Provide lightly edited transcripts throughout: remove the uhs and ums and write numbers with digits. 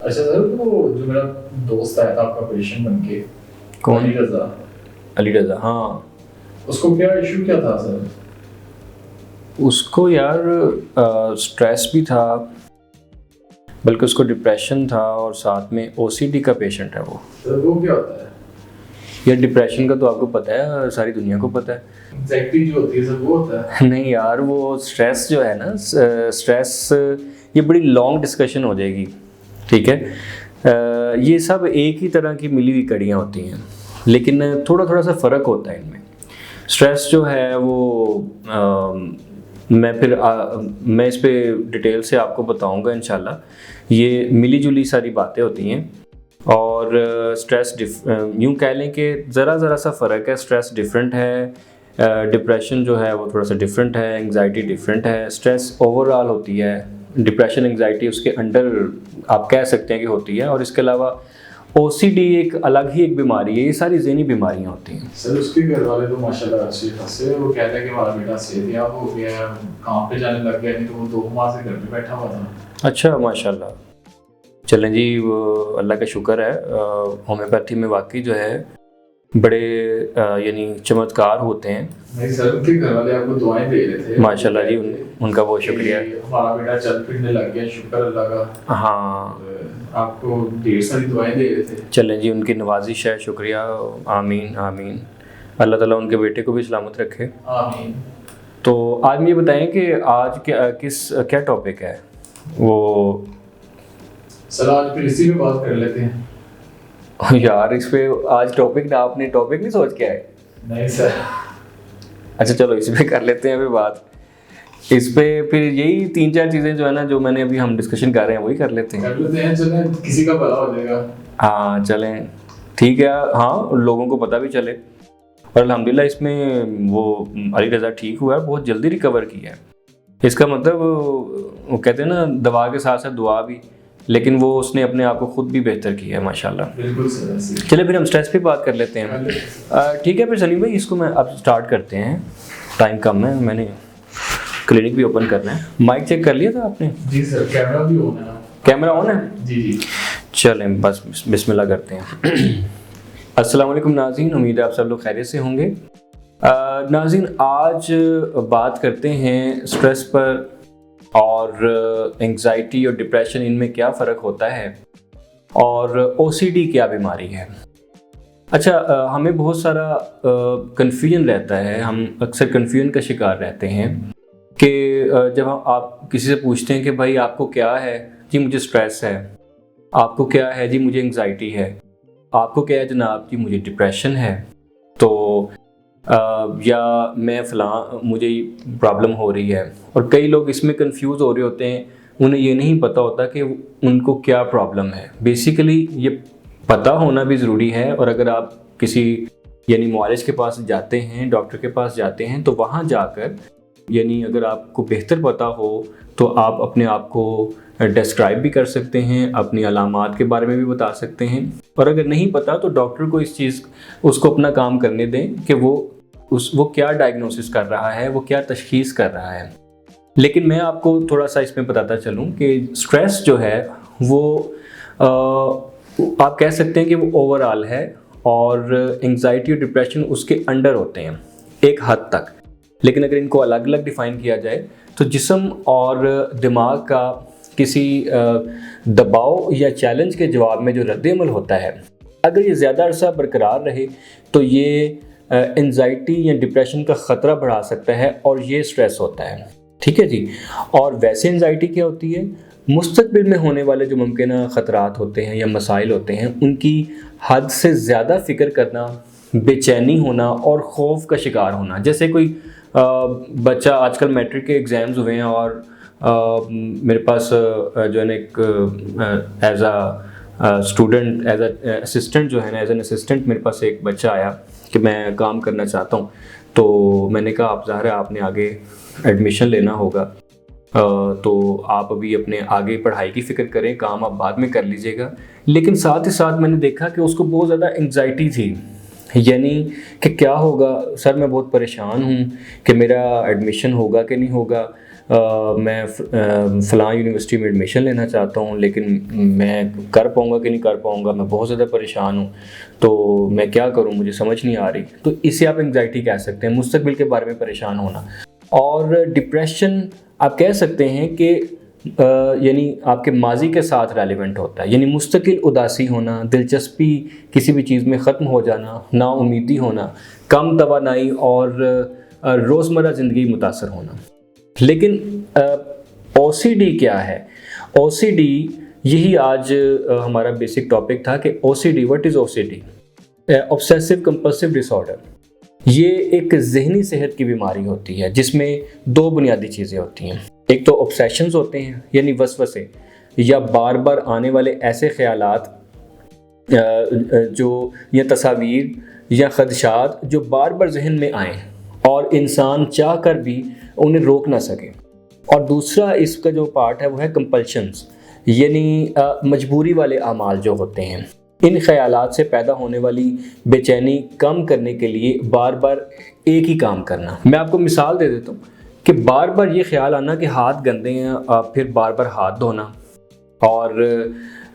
अच्छा सर, वो जो मेरा दोस्त आया था आपका पेशेंट बन के, कौन? अली रजा, हाँ। उसको क्या इशू क्या था सर? उसको यार स्ट्रेस भी था, बल्कि उसको डिप्रेशन था और साथ में ओसीडी का पेशेंट है वो। सर वो क्या होता है? यार डिप्रेशन का तो आपको पता है, सारी दुनिया को पता है। एंग्जाइटी जो होती है सर, वो होता है? नहीं यार, वो स्ट्रेस जो है ना, स्ट्रेस, ये बड़ी लॉन्ग डिस्कशन हो जाएगी, ठीक है। ये सब एक ही तरह की मिली हुई कड़ियाँ होती हैं, लेकिन थोड़ा थोड़ा सा फ़र्क होता है इनमें। स्ट्रेस जो है वो मैं इस पे डिटेल से आपको बताऊंगा इंशाल्लाह। ये मिली जुली सारी बातें होती हैं और स्ट्रेस यूँ कह लें कि ज़रा सा फ़र्क है। स्ट्रेस डिफरेंट है, डिप्रेशन जो है वो थोड़ा सा डिफरेंट है, एंग्जाइटी डिफरेंट है। स्ट्रेस ओवरऑल होती है, डिप्रेशन एंग्जाइटी उसके अंडर आप कह सकते हैं कि होती है। और इसके अलावा ओसीडी एक अलग ही एक बीमारी है। ये सारी ज़हनी बीमारियां होती हैं। सर उसके घर वाले तो माशाल्लाह अच्छे खासे, वो कहते हैं कि हमारा बेटा सेहतयाब हो गया, काम पे जाने लग गया, नहीं तो वो 2 माह से घर पे बैठा हुआ था। अच्छा, माशाल्लाह। चलें जी, वो अल्लाह का शुक्र है। होम्योपैथी में वाकई जो है बड़े यानी चमत्कार होते हैं। नहीं सर, उनके घर वाले आपको दुआएं दे रहे थे माशाल्लाह जी, उनका बहुत शुक्रिया। हमारा बेटा चल फिरने लग गया, शुक्र अल्लाह का। हाँ, आपको ढेर सारी दुआएं दे रहे थे। चलें जी, उनकी नवाजिश है, शुक्रिया। आमीन आमीन। अल्लाह ताला उनके बेटे को भी सलामत रखे, आमीन। तो आज मुझे बताएं कि आज क्या टॉपिक है वो? सर आज फिर इसी पे बात कर लेते हैं। यार इस पे आज टॉपिक ना, आपने टॉपिक नहीं सोच के आए? नहीं सर। अच्छा चलो इस पे कर लेते हैं अभी बात। इस पे फिर यही 3-4 चीज़ें जो है ना, जो मैंने अभी हम डिस्कशन कर रहे हैं वही कर लेते हैं। चलें, किसी का भला हो जाएगा। हाँ चलें, ठीक है। हाँ, लोगों को पता भी चले। और अल्हम्दुलिल्लाह इसमें वो अली रज़ा ठीक हुआ है, बहुत जल्दी रिकवर किया है। इसका मतलब वो कहते हैं ना, दवा के साथ साथ दुआ भी, लेकिन वो उसने अपने आप को खुद भी बेहतर किया है माशाल्लाह। बिल्कुल सर। चलिए फिर हम स्ट्रेस पे बात कर लेते हैं। ठीक है फिर सलीम भाई, इसको मैं अब स्टार्ट करते हैं। टाइम कम है, मैंने क्लिनिक भी ओपन करना है। माइक चेक कर लिया था आपने? जी सर, कैमरा भी ऑन है। कैमरा ऑन है? जी जी। चलें बस बिस्मिल्लाह करते हैं। अस्सलाम वालेकुम नाज़रीन, उम्मीद है आप सब लोग खैरियत से होंगे। नाज़रीन, आज बात करते हैं स्ट्रेस पर और एंग्जाइटी और डिप्रेशन, इनमें क्या फ़र्क होता है और ओसीडी क्या बीमारी है। अच्छा, हमें बहुत सारा कन्फ्यूजन रहता है, हम अक्सर कन्फ्यूजन का शिकार रहते हैं कि जब आप किसी से पूछते हैं कि भाई आपको क्या है, जी मुझे स्ट्रेस है। आपको क्या है, जी मुझे एंग्जाइटी है। आपको क्या है जनाब, जी मुझे डिप्रेशन है। तो या मैं मुझे प्रॉब्लम हो रही है। और कई लोग इसमें कंफ्यूज हो रहे होते हैं, उन्हें ये नहीं पता होता कि उनको क्या प्रॉब्लम है। बेसिकली ये पता होना भी ज़रूरी है। और अगर आप किसी यानी मुआलिज के पास जाते हैं, डॉक्टर के पास जाते हैं, तो वहाँ जाकर यानी अगर आपको बेहतर पता हो तो आप अपने आप को डिस्क्राइब भी कर सकते हैं, अपनी अलामात के बारे में भी बता सकते हैं। और अगर नहीं पता तो डॉक्टर को उसको अपना काम करने दें कि वो क्या डायग्नोसिस कर रहा है, वो क्या तशखीस कर रहा है। लेकिन मैं आपको थोड़ा सा इसमें बताता चलूँ कि स्ट्रेस जो है वो आप कह सकते हैं कि वो ओवरऑल है और एंग्जाइटी और डिप्रेशन उसके अंडर होते हैं एक हद तक। लेकिन अगर इनको अलग अलग डिफ़ाइन किया जाए तो जिस्म और दिमाग का किसी दबाव या चैलेंज के जवाब में जो रद्द-ए-अमल होता है, अगर ये ज़्यादा अरसा बरकरार रहे तो ये एंग्जाइटी या डिप्रेशन का ख़तरा बढ़ा सकता है और ये स्ट्रेस होता है। ठीक है जी। और वैसे एंग्जाइटी क्या होती है? मुस्तक़बिल में होने वाले जो मुमकिन ख़तरात होते हैं या मसाइल होते हैं, उनकी हद से ज़्यादा फ़िक्र करना, बेचैनी होना और खौफ का शिकार होना। जैसे कोई बच्चा, आजकल मैट्रिक के एग्ज़ाम्स हुए हैं और मेरे पास जो है ना एक as a student, as a assistant जो है ना, एज एन असिस्टेंट मेरे पास एक बच्चा आया कि मैं काम करना चाहता हूँ। तो मैंने कहा आप ज़ाहिर है आपने आगे एडमिशन लेना होगा, तो आप अभी अपने आगे पढ़ाई की फ़िक्र करें, काम आप बाद में कर लीजिएगा। लेकिन साथ ही साथ मैंने देखा कि उसको बहुत ज़्यादा एंग्जाइटी थी, यानी कि क्या होगा सर, मैं बहुत परेशान हूँ कि मेरा एडमिशन होगा कि नहीं होगा, मैं फ़लाँ यूनिवर्सिटी में एडमिशन लेना चाहता हूँ, लेकिन मैं कर पाऊँगा कि नहीं कर पाऊँगा, मैं बहुत ज़्यादा परेशान हूँ, तो मैं क्या करूँ, मुझे समझ नहीं आ रही। तो इसे आप एंग्जाइटी कह सकते हैं, मुस्तकबिल के बारे में परेशान होना। और डिप्रेशन आप कह सकते हैं कि यानी आपके माजी के साथ रेलिवेंट होता है, यानी मुस्तकिल उदासी होना, दिलचस्पी किसी भी चीज़ में ख़त्म हो जाना, नाउमीदी होना, कम तवानाई और रोज़मर्रा ज़िंदगी मुतासर होना। लेकिन OCD क्या है? OCD यही आज हमारा बेसिक टॉपिक था कि OCD, what is OCD? Obsessive compulsive disorder. ये एक ज़हनी सेहत की बीमारी होती है जिसमें दो बुनियादी चीज़ें होती हैं। एक तो ऑब्सेशंस होते हैं, यानी वसवसे या बार बार आने वाले ऐसे ख़यालात जो या तस्वीर या ख़दशात जो बार बार जहन में आएँ और इंसान चाह कर भी उन्हें रोक ना सके। और दूसरा इसका जो पार्ट है वो है कंपल्शंस, यानी मजबूरी वाले अमाल जो होते हैं। इन ख़यालात से पैदा होने वाली बेचैनी कम करने के लिए बार बार एक ही काम करना। मैं आपको मिसाल दे देता हूँ कि बार बार ये ख्याल आना कि हाथ गंदे हैं, फिर बार बार हाथ धोना, और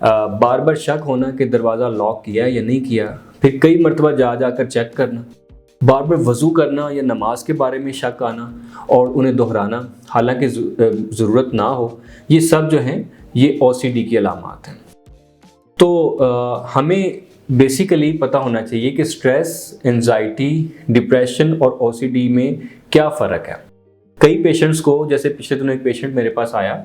बार बार शक होना कि दरवाज़ा लॉक किया या नहीं किया, फिर कई मरतबा जा कर चेक करना, बार बार वज़ू करना या नमाज के बारे में शक आना और उन्हें दोहराना हालांकि ज़रूरत ना हो। ये सब जो हैं ये OCD की अलामात हैं। तो हमें बेसिकली पता होना चाहिए कि स्ट्रेस, एंजाइटी, डिप्रेशन और OCD में क्या फ़र्क है। कई पेशेंट्स को, जैसे पिछले दिनों एक पेशेंट मेरे पास आया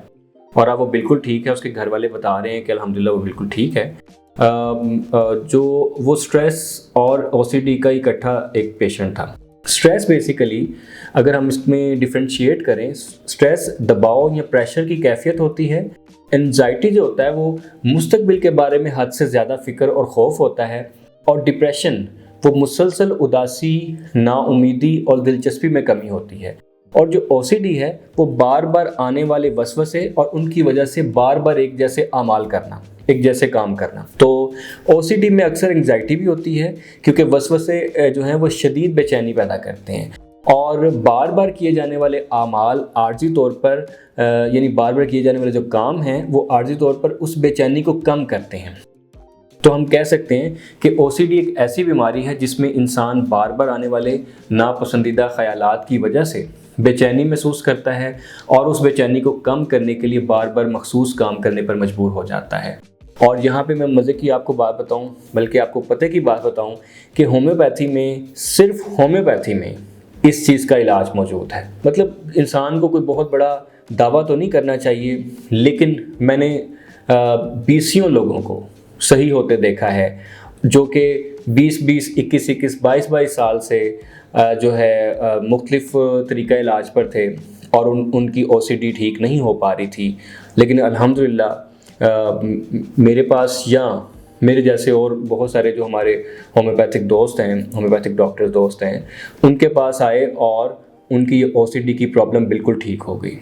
और अब वो बिल्कुल ठीक है, उसके घर वाले बता रहे हैं कि अल्हम्दुलिल्लाह वो बिल्कुल ठीक है। जो वो स्ट्रेस और OCD का इकट्ठा एक पेशेंट था। स्ट्रेस बेसिकली अगर हम इसमें डिफ्रेंशिएट करें, स्ट्रेस दबाव या प्रेशर की कैफियत होती है। एंजाइटी जो होता है वो मुस्तकबिल के बारे में हद से ज़्यादा फ़िक्र और खौफ होता है। और डिप्रेशन वो मुसलसल उदासी, नाउमीदी और दिलचस्पी में कमी होती है। और जो OCD है वो बार बार आने वाले वसवसे और उनकी वजह से बार बार एक जैसे अमाल करना, एक जैसे काम करना। तो OCD में अक्सर एंग्जाइटी भी होती है क्योंकि वसवसे जो हैं वो शदीद बेचैनी पैदा करते हैं, और बार बार किए जाने वाले आमाल आर्जी तौर पर यानी बार बार किए जाने वाले जो काम हैं वो आर्जी तौर पर उस बेचैनी को कम करते हैं। तो हम कह सकते हैं कि OCD एक ऐसी बीमारी है जिसमें इंसान बार बार आने वाले नापसंदीदा ख़यालात की वजह से बेचैनी महसूस करता है और उस बेचैनी को कम करने के लिए बार बार मखसूस काम करने पर मजबूर हो जाता है। और यहाँ पे मैं मज़े की आपको बात बताऊँ, बल्कि आपको पते की बात बताऊँ कि होम्योपैथी में, सिर्फ होम्योपैथी में इस चीज़ का इलाज मौजूद है। मतलब इंसान को कोई बहुत बड़ा दावा तो नहीं करना चाहिए, लेकिन मैंने 20 लोगों को सही होते देखा है जो कि 20-20, 21-21, 22-22 साल से जो है मुख्तलिफ तरीक़ा इलाज पर थे और उनकी OCD ठीक नहीं हो पा रही थी। लेकिन अल्हम्दुलिल्लाह मेरे पास या मेरे जैसे और बहुत सारे जो हमारे होम्योपैथिक दोस्त हैं, होम्योपैथिक डॉक्टर दोस्त हैं, उनके पास आए और उनकी OCD की प्रॉब्लम बिल्कुल ठीक हो गई।